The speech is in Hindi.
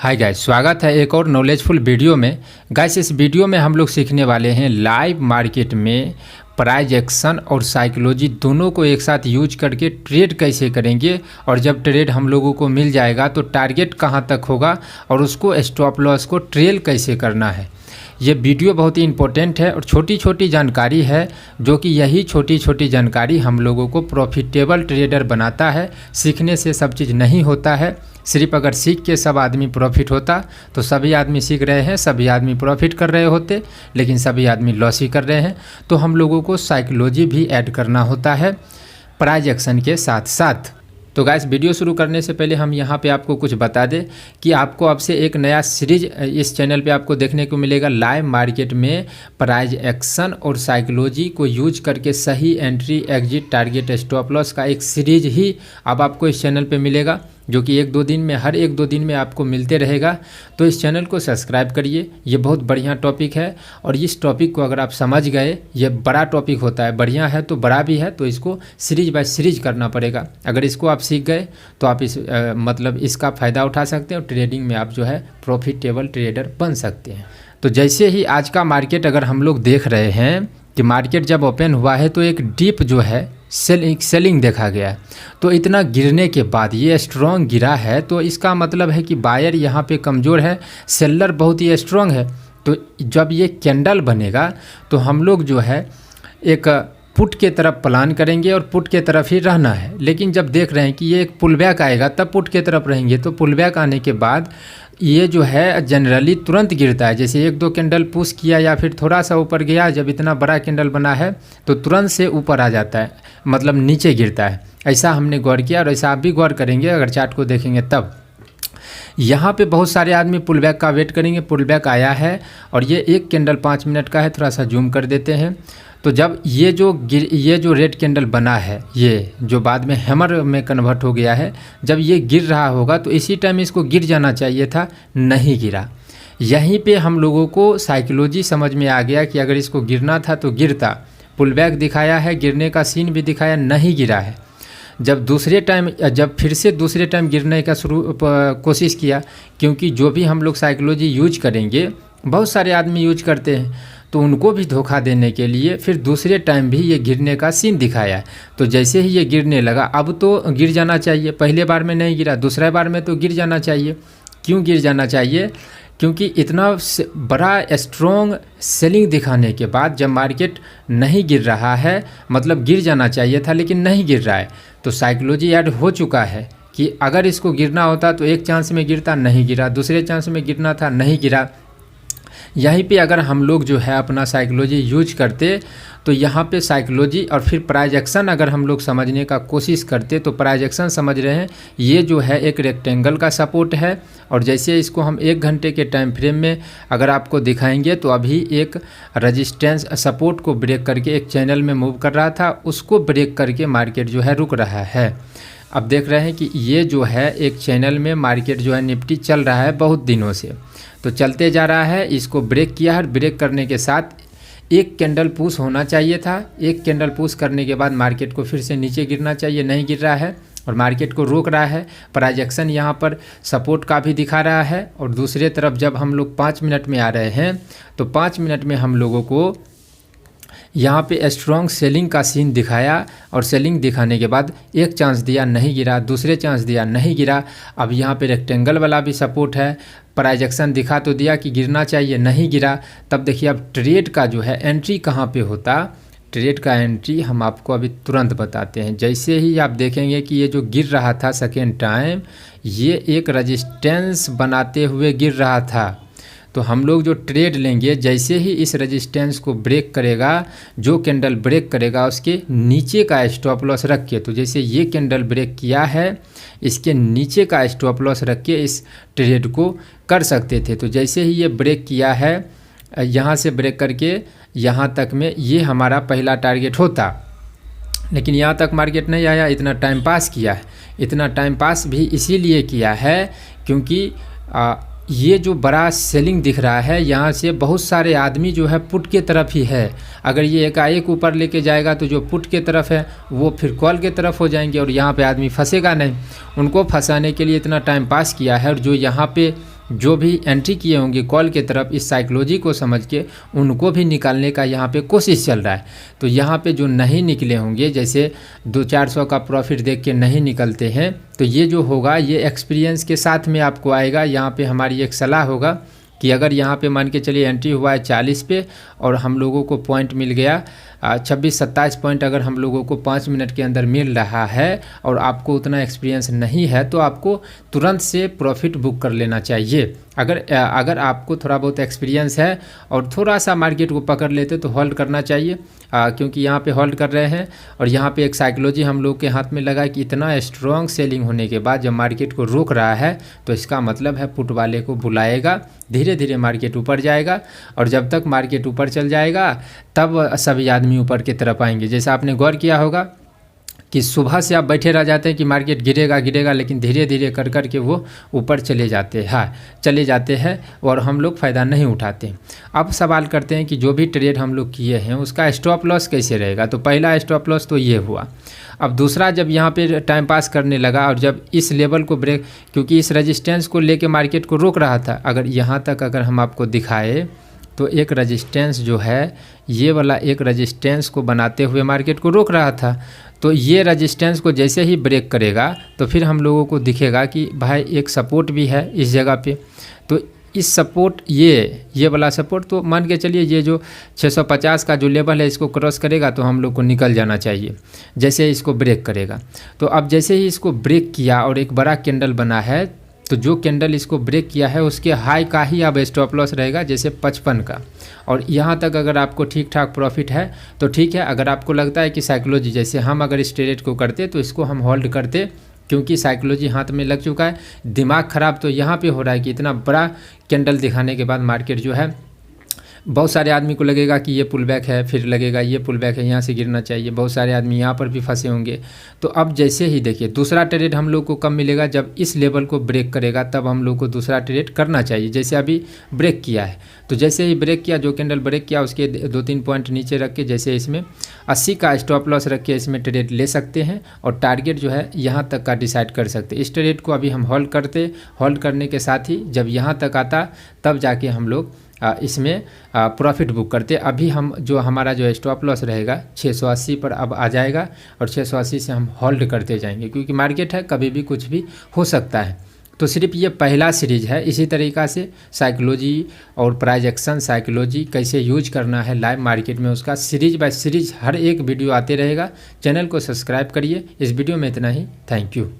हाय गाइस, स्वागत है एक और नॉलेजफुल वीडियो में। गाइस, इस वीडियो में हम लोग सीखने वाले हैं लाइव मार्केट में प्राइस एक्शन और साइकोलॉजी दोनों को एक साथ यूज करके ट्रेड कैसे करेंगे, और जब ट्रेड हम लोगों को मिल जाएगा तो टारगेट कहां तक होगा और उसको स्टॉप लॉस को ट्रेल कैसे करना है। ये वीडियो बहुत ही इंपॉर्टेंट है और छोटी छोटी जानकारी है, जो कि यही छोटी छोटी जानकारी हम लोगों को प्रॉफिटेबल ट्रेडर बनाता है। सीखने से सब चीज़ नहीं होता है। सिर्फ अगर सीख के सब आदमी प्रॉफिट होता तो सभी आदमी सीख रहे हैं, सभी आदमी प्रॉफिट कर रहे होते, लेकिन सभी आदमी लॉस ही कर रहे हैं। तो हम लोगों को साइकोलॉजी भी ऐड करना होता है प्राइस एक्शन के साथ साथ। तो गाइस, वीडियो शुरू करने से पहले हम यहाँ पे आपको कुछ बता दें कि आपको अब से एक नया सीरीज इस चैनल पे आपको देखने को मिलेगा। लाइव मार्केट में प्राइस एक्शन और साइकोलॉजी को यूज करके सही entry, exit, target, stop loss का एक सीरीज ही अब आपको इस चैनल पे मिलेगा, जो कि हर एक दो दिन में आपको मिलते रहेगा। तो इस चैनल को सब्सक्राइब करिए। ये बहुत बढ़िया टॉपिक है और इस टॉपिक को अगर आप समझ गए, ये बड़ा टॉपिक होता है, बढ़िया है तो बड़ा भी है, तो इसको सीरीज बाय सीरीज करना पड़ेगा। अगर इसको आप सीख गए तो आप इसका फ़ायदा उठा सकते हैं और ट्रेडिंग में आप जो है प्रॉफिटेबल ट्रेडर बन सकते हैं। तो जैसे ही आज का मार्केट अगर हम लोग देख रहे हैं कि मार्केट जब ओपन हुआ है तो एक डीप जो है सेलिंग देखा गया। तो इतना गिरने के बाद ये स्ट्रॉन्ग गिरा है, तो इसका मतलब है कि बायर यहाँ पे कमज़ोर है, सेलर बहुत ही स्ट्रॉन्ग है। तो जब ये कैंडल बनेगा तो हम लोग जो है एक पुट के तरफ प्लान करेंगे और पुट के तरफ ही रहना है। लेकिन जब देख रहे हैं कि ये एक पुल बैक आएगा तब पुट के तरफ रहेंगे। तो पुल बैक आने के बाद ये जो है जनरली तुरंत गिरता है। जैसे एक दो कैंडल पुश किया या फिर थोड़ा सा ऊपर गया, जब इतना बड़ा कैंडल बना है तो तुरंत से ऊपर आ जाता है, मतलब नीचे गिरता है। ऐसा हमने गौर किया और ऐसा आप भी गौर करेंगे अगर चार्ट को देखेंगे तब। यहाँ पे बहुत सारे आदमी पुल बैक का वेट करेंगे। पुल बैक आया है और ये एक कैंडल 5 मिनट का है, थोड़ा सा जूम कर देते हैं। तो जब ये जो रेड कैंडल बना है, ये जो बाद में हैमर में कन्वर्ट हो गया है, जब ये गिर रहा होगा तो इसी टाइम इसको गिर जाना चाहिए था, नहीं गिरा। यहीं पे हम लोगों को साइकोलॉजी समझ में आ गया कि अगर इसको गिरना था तो गिरता। पुल बैक दिखाया है, गिरने का सीन भी दिखाया, नहीं गिरा है। जब फिर से दूसरे टाइम गिरने का कोशिश किया, क्योंकि जो भी हम लोग साइकोलॉजी यूज करेंगे, बहुत सारे आदमी यूज करते हैं, तो उनको भी धोखा देने के लिए फिर दूसरे टाइम भी ये गिरने का सीन दिखाया। तो जैसे ही ये गिरने लगा, अब तो गिर जाना चाहिए, पहले बार में नहीं गिरा, दूसरे बार में तो गिर जाना चाहिए। क्यों गिर जाना चाहिए? क्योंकि इतना बड़ा स्ट्रॉन्ग सेलिंग दिखाने के बाद जब मार्केट नहीं गिर रहा है, मतलब गिर जाना चाहिए था लेकिन नहीं गिर रहा है, तो साइकोलॉजी ऐड हो चुका है कि अगर इसको गिरना होता तो एक चांस में गिरता, नहीं गिरा, दूसरे चांस में गिरना था, नहीं गिरा। यहीं पे अगर हम लोग जो है अपना साइकोलॉजी यूज करते तो यहाँ पे साइकोलॉजी और फिर प्राइस एक्शन अगर हम लोग समझने का कोशिश करते, तो प्राइस एक्शन समझ रहे हैं, ये जो है एक रेक्टेंगल का सपोर्ट है। और जैसे इसको हम 1 घंटे के टाइम फ्रेम में अगर आपको दिखाएंगे तो अभी एक रेजिस्टेंस सपोर्ट को ब्रेक करके एक चैनल में मूव कर रहा था, उसको ब्रेक करके मार्केट जो है रुक रहा है। अब देख रहे हैं कि ये जो है एक चैनल में मार्केट जो है निफ्टी चल रहा है बहुत दिनों से, तो चलते जा रहा है। इसको ब्रेक किया है, ब्रेक करने के साथ एक कैंडल पुश होना चाहिए था। एक कैंडल पुश करने के बाद मार्केट को फिर से नीचे गिरना चाहिए, नहीं गिर रहा है और मार्केट को रोक रहा है। प्राइस एक्शन यहाँ पर सपोर्ट का भी दिखा रहा है। और दूसरे तरफ जब हम लोग 5 मिनट में आ रहे हैं तो 5 मिनट में हम लोगों को यहाँ पे स्ट्रॉन्ग सेलिंग का सीन दिखाया और सेलिंग दिखाने के बाद एक चांस दिया, नहीं गिरा, दूसरे चांस दिया, नहीं गिरा। अब यहाँ पे रेक्टेंगल वाला भी सपोर्ट है, प्राइस एक्शन दिखा तो दिया कि गिरना चाहिए, नहीं गिरा। तब देखिए अब ट्रेड का जो है एंट्री कहाँ पे होता, ट्रेड का एंट्री हम आपको अभी तुरंत बताते हैं। जैसे ही आप देखेंगे कि ये जो गिर रहा था सेकेंड टाइम, ये एक रजिस्टेंस बनाते हुए गिर रहा था, तो हम लोग जो ट्रेड लेंगे, जैसे ही इस रेजिस्टेंस को ब्रेक करेगा, जो कैंडल ब्रेक करेगा उसके नीचे का स्टॉप लॉस रख के, तो जैसे ये कैंडल ब्रेक किया है, इसके नीचे का स्टॉप लॉस रख के इस ट्रेड को कर सकते थे। तो जैसे ही ये ब्रेक किया है, यहाँ से ब्रेक करके यहाँ तक में ये हमारा पहला टारगेट होता, लेकिन यहाँ तक मार्केट नहीं आया, इतना टाइम पास किया है। इतना टाइम पास भी इसीलिए किया है क्योंकि ये जो बड़ा सेलिंग दिख रहा है, यहाँ से बहुत सारे आदमी जो है पुट के तरफ ही है। अगर ये एकाएक ऊपर लेके जाएगा तो जो पुट के तरफ है वो फिर कॉल के तरफ हो जाएंगे और यहाँ पे आदमी फंसेगा नहीं। उनको फंसाने के लिए इतना टाइम पास किया है। और जो यहाँ पे जो भी एंट्री किए होंगे कॉल के तरफ, इस साइकोलॉजी को समझ के उनको भी निकालने का यहाँ पे कोशिश चल रहा है। तो यहाँ पे जो नहीं निकले होंगे, जैसे 200-400 का प्रॉफिट देख के नहीं निकलते हैं, तो ये जो होगा ये एक्सपीरियंस के साथ में आपको आएगा। यहाँ पे हमारी एक सलाह होगा कि अगर यहाँ पे मान के चलिए एंट्री हुआ है 40 पे और हम लोगों को पॉइंट मिल गया 26-27 पॉइंट, अगर हम लोगों को 5 मिनट के अंदर मिल रहा है और आपको उतना एक्सपीरियंस नहीं है, तो आपको तुरंत से प्रॉफिट बुक कर लेना चाहिए। अगर आपको थोड़ा बहुत एक्सपीरियंस है और थोड़ा सा मार्केट को पकड़ लेते तो होल्ड करना चाहिए, क्योंकि यहाँ पे होल्ड कर रहे हैं और यहाँ पे एक साइकोलॉजी हम लोग के हाथ में लगा कि इतना स्ट्रॉन्ग सेलिंग होने के बाद जब मार्केट को रोक रहा है तो इसका मतलब है पुट वाले को बुलाएगा, धीरे धीरे मार्केट ऊपर जाएगा और जब तक मार्केट ऊपर चल जाएगा तब सभी आदमी ऊपर की तरफ आएंगे। जैसा आपने गौर किया होगा कि सुबह से आप बैठे रह जाते हैं कि मार्केट गिरेगा, लेकिन धीरे धीरे कर के वो ऊपर चले जाते हैं और हम लोग फ़ायदा नहीं उठाते। अब सवाल करते हैं कि जो भी ट्रेड हम लोग किए हैं उसका स्टॉप लॉस कैसे रहेगा। तो पहला स्टॉप लॉस तो ये हुआ। अब दूसरा, जब यहाँ पे टाइम पास करने लगा और जब इस लेवल को ब्रेक, क्योंकि इस रेजिस्टेंस को लेके मार्केट को रोक रहा था, अगर यहाँ तक अगर हम आपको दिखाए तो एक रेजिस्टेंस जो है ये वाला एक रेजिस्टेंस को बनाते हुए मार्केट को रोक रहा था। तो ये रेजिस्टेंस को जैसे ही ब्रेक करेगा तो फिर हम लोगों को दिखेगा कि भाई एक सपोर्ट भी है इस जगह पे। तो इस सपोर्ट ये वाला सपोर्ट, तो मान के चलिए ये जो 650 का जो लेवल है इसको क्रॉस करेगा तो हम लोग को निकल जाना चाहिए जैसे इसको ब्रेक करेगा। तो अब जैसे ही इसको ब्रेक किया और एक बड़ा कैंडल बना है, तो जो कैंडल इसको ब्रेक किया है उसके हाई का ही अब स्टॉप लॉस रहेगा, जैसे 55 का। और यहाँ तक अगर आपको ठीक ठाक प्रॉफिट है तो ठीक है। अगर आपको लगता है कि साइकोलॉजी, जैसे हम अगर इस ट्रेड को करते तो इसको हम होल्ड करते, क्योंकि साइकोलॉजी हाथ में लग चुका है। दिमाग ख़राब तो यहाँ पे हो रहा है कि इतना बड़ा कैंडल दिखाने के बाद मार्केट जो है, बहुत सारे आदमी को लगेगा कि ये पुल बैक है, फिर लगेगा ये पुल बैक है, यहाँ से गिरना चाहिए। बहुत सारे आदमी यहाँ पर भी फंसे होंगे। तो अब जैसे ही देखिए दूसरा ट्रेड हम लोग को कब मिलेगा, जब इस लेवल को ब्रेक करेगा तब हम लोग को दूसरा ट्रेड करना चाहिए। जैसे अभी ब्रेक किया है, तो जैसे ही ब्रेक किया, जो कैंडल ब्रेक किया उसके 2-3 पॉइंट नीचे रख के, जैसे इसमें 80 का स्टॉप लॉस रख के इसमें ट्रेड ले सकते हैं और टारगेट जो है यहाँ तक का डिसाइड कर सकते हैं। इस ट्रेड को अभी हम होल्ड करने के साथ ही जब यहाँ तक आता तब जाके हम लोग इसमें प्रॉफिट बुक करते। अभी हम जो हमारा जो स्टॉप लॉस रहेगा 680 पर अब आ जाएगा और 680 से हम होल्ड करते जाएंगे, क्योंकि मार्केट है, कभी भी कुछ भी हो सकता है। तो सिर्फ ये पहला सीरीज है। इसी तरीक़ा से साइकोलॉजी और प्राइस एक्शन साइकोलॉजी कैसे यूज करना है लाइव मार्केट में, उसका सीरीज बाय सीरीज हर एक वीडियो आते रहेगा। चैनल को सब्सक्राइब करिए। इस वीडियो में इतना ही। Thank you.